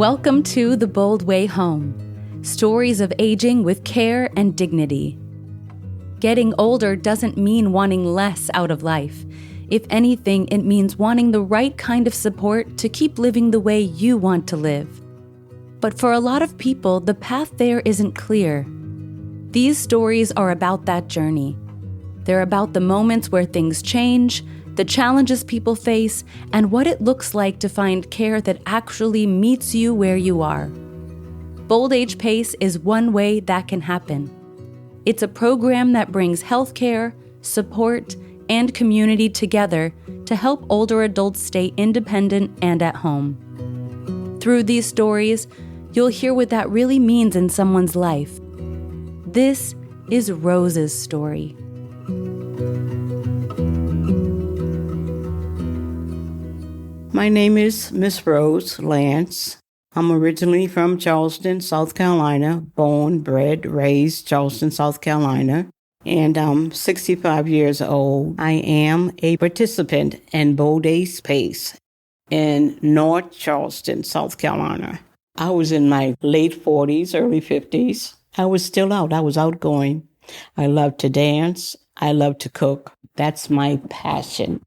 Welcome to The Bold Way Home. Stories of aging with care and dignity. Getting older doesn't mean wanting less out of life. If anything, it means wanting the right kind of support to keep living the way you want to live. But for a lot of people, the path there isn't clear. These stories are about that journey. They're about the moments where things change, the challenges people face, and what it looks like to find care that actually meets you where you are. BoldAge PACE is one way that can happen. It's a program that brings healthcare, support, and community together to help older adults stay independent and at home. Through these stories, you'll hear what that really means in someone's life. This is Rose's story. My name is Miss Rose Lance. I'm originally from Charleston, South Carolina, born, bred, raised Charleston, South Carolina, and I'm 65 years old. I am a participant in BoldAge PACE in North Charleston, South Carolina. I was in my late 40s, early 50s. I was still out. I was outgoing. I love to dance. I love to cook. That's my passion.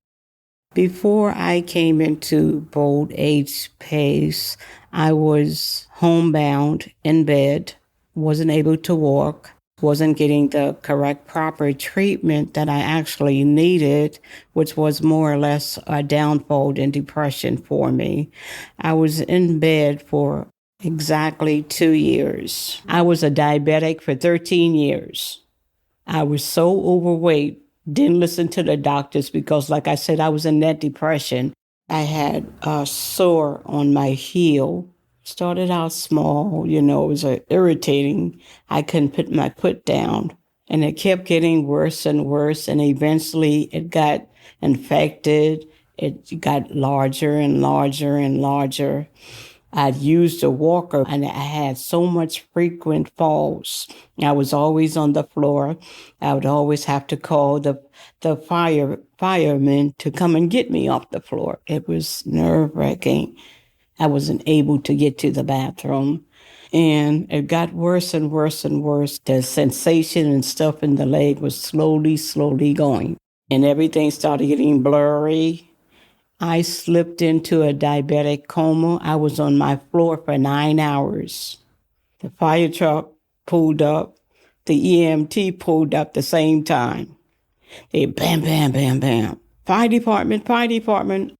Before I came into BoldAge PACE, I was homebound in bed, wasn't able to walk, wasn't getting the correct proper treatment that I actually needed, which was more or less a downfall in depression for me. I was in bed for exactly 2 years. I was a diabetic for 13 years. I was so overweight. Didn't listen to the doctors because, like I said, I was in that depression. I had a sore on my heel. Started out small, it was irritating. I couldn't put my foot down. And it kept getting worse and worse. And eventually it got infected. It got larger and larger and larger. I'd used a walker and I had so much frequent falls. I was always on the floor. I would always have to call the firemen to come and get me off the floor. It was nerve-wracking. I wasn't able to get to the bathroom. And it got worse and worse and worse. The sensation and stuff in the leg was slowly going. And everything started getting blurry. I slipped into a diabetic coma. I was on my floor for 9 hours. The fire truck pulled up. The EMT pulled up the same time. They bam, bam, bam, bam. Fire department.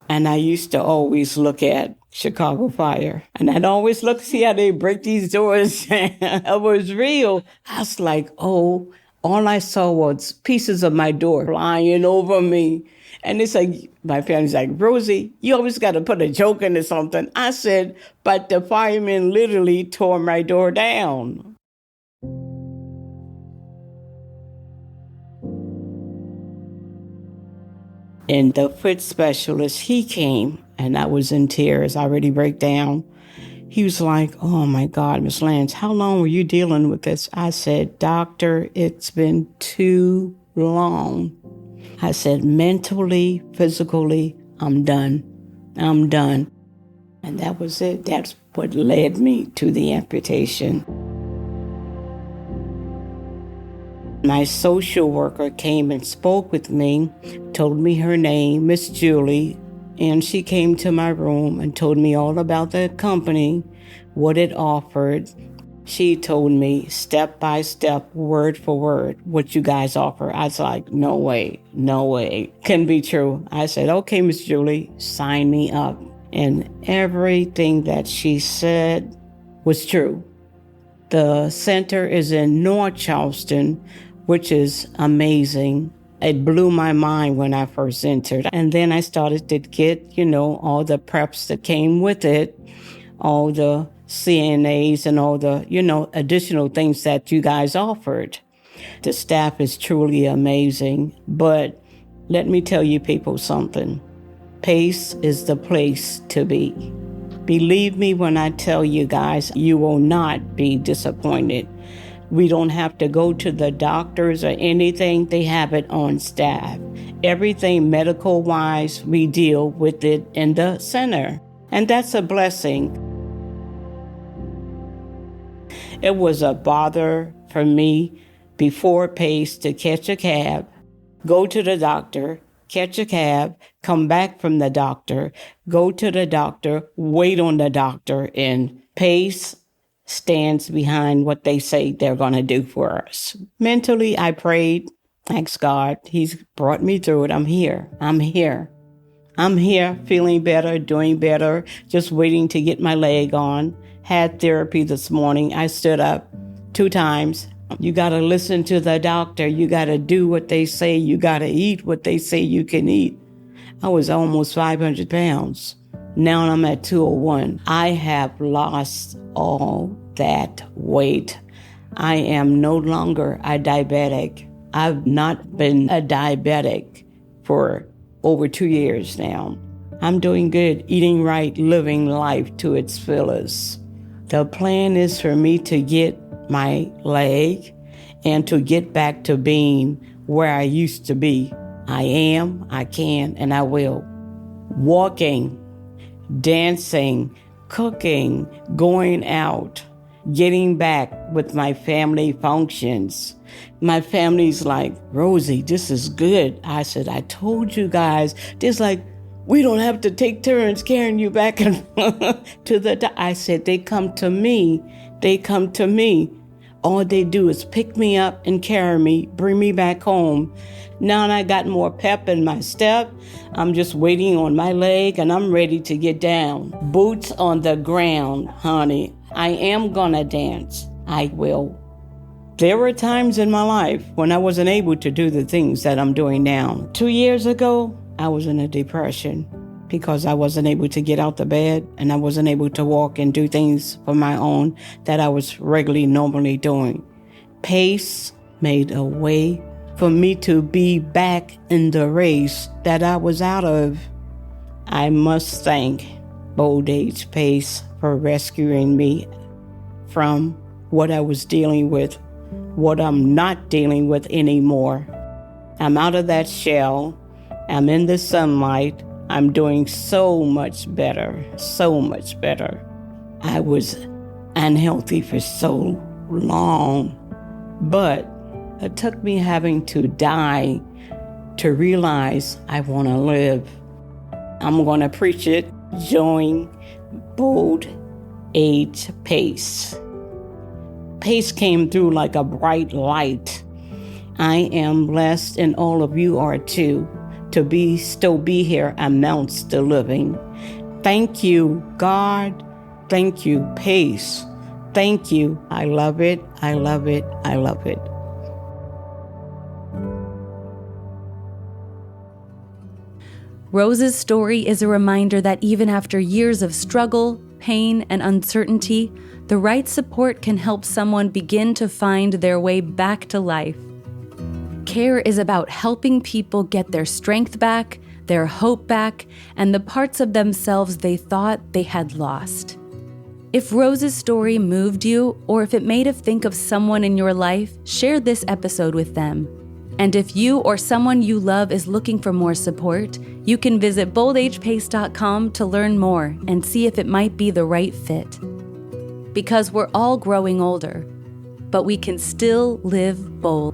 And I used to always look at Chicago Fire. And I'd always look, see how they break these doors. It was real. I was like, oh, all I saw was pieces of my door flying over me. And it's like, my family's like, Rosie, you always got to put a joke into something. I said, but the firemen literally tore my door down. And the foot specialist, he came, and I was in tears. I already break down. He was like, oh, my God, Miss Lance, how long were you dealing with this? I said, Doctor, it's been too long. I said, mentally, physically, I'm done. And that was it. That's what led me to the amputation. My social worker came and spoke with me, told me her name, Miss Julie, and she came to my room and told me all about the company, what it offered. She told me step by step, word for word, what you guys offer. I was like, no way. Couldn't be true. I said, okay, Miss Julie, sign me up. And everything that she said was true. The center is in North Charleston, which is amazing. It blew my mind when I first entered. And then I started to get, all the preps that came with it, all the CNAs and all the, additional things that you guys offered. The staff is truly amazing. But let me tell you people something. PACE is the place to be. Believe me when I tell you guys, you will not be disappointed. We don't have to go to the doctors or anything. They have it on staff. Everything medical-wise, we deal with it in the center. And that's a blessing. It was a bother for me before PACE to catch a cab, go to the doctor, catch a cab, come back from the doctor, go to the doctor, wait on the doctor, and PACE stands behind what they say they're going to do for us. Mentally, I prayed, asked God. He's brought me through it. I'm here, feeling better, doing better, just waiting to get my leg on. Had therapy this morning. I stood up 2 times. You got to listen to the doctor. You got to do what they say. You got to eat what they say you can eat. I was almost 500 pounds. Now I'm at 201. I have lost all that weight. I am no longer a diabetic. I've not been a diabetic for over 2 years now. I'm doing good, eating right, living life to its fullest. The plan is for me to get my leg and to get back to being where I used to be. I am, I can, and I will. Walking, dancing, cooking, going out, getting back with my family functions. My family's like, Rosie, this is good. I said, I told you guys, just like, we don't have to take turns carrying you back and to the I said, they come to me. They come to me. All they do is pick me up and carry me, bring me back home. Now I got more pep in my step. I'm just waiting on my leg and I'm ready to get down. Boots on the ground, honey. I am gonna dance. I will. There were times in my life when I wasn't able to do the things that I'm doing now. 2 years ago, I was in a depression because I wasn't able to get out the bed and I wasn't able to walk and do things for my own that I was normally doing. PACE made a way for me to be back in the race that I was out of. I must thank BoldAge PACE for rescuing me from what I was dealing with, what I'm not dealing with anymore. I'm out of that shell. I'm in the sunlight. I'm doing so much better, so much better. I was unhealthy for so long, but it took me having to die to realize I want to live. I'm going to preach it. Join BoldAge PACE. PACE came through like a bright light. I am blessed, and all of you are too, to still be here amongst the living. Thank you, God. Thank you, PACE. Thank you. I love it. I love it. I love it. Rose's story is a reminder that even after years of struggle, pain, and uncertainty, the right support can help someone begin to find their way back to life. Care is about helping people get their strength back, their hope back, and the parts of themselves they thought they had lost. If Rose's story moved you, or if it made you think of someone in your life, share this episode with them. And if you or someone you love is looking for more support, you can visit boldagepace.com to learn more and see if it might be the right fit. Because we're all growing older, but we can still live bold.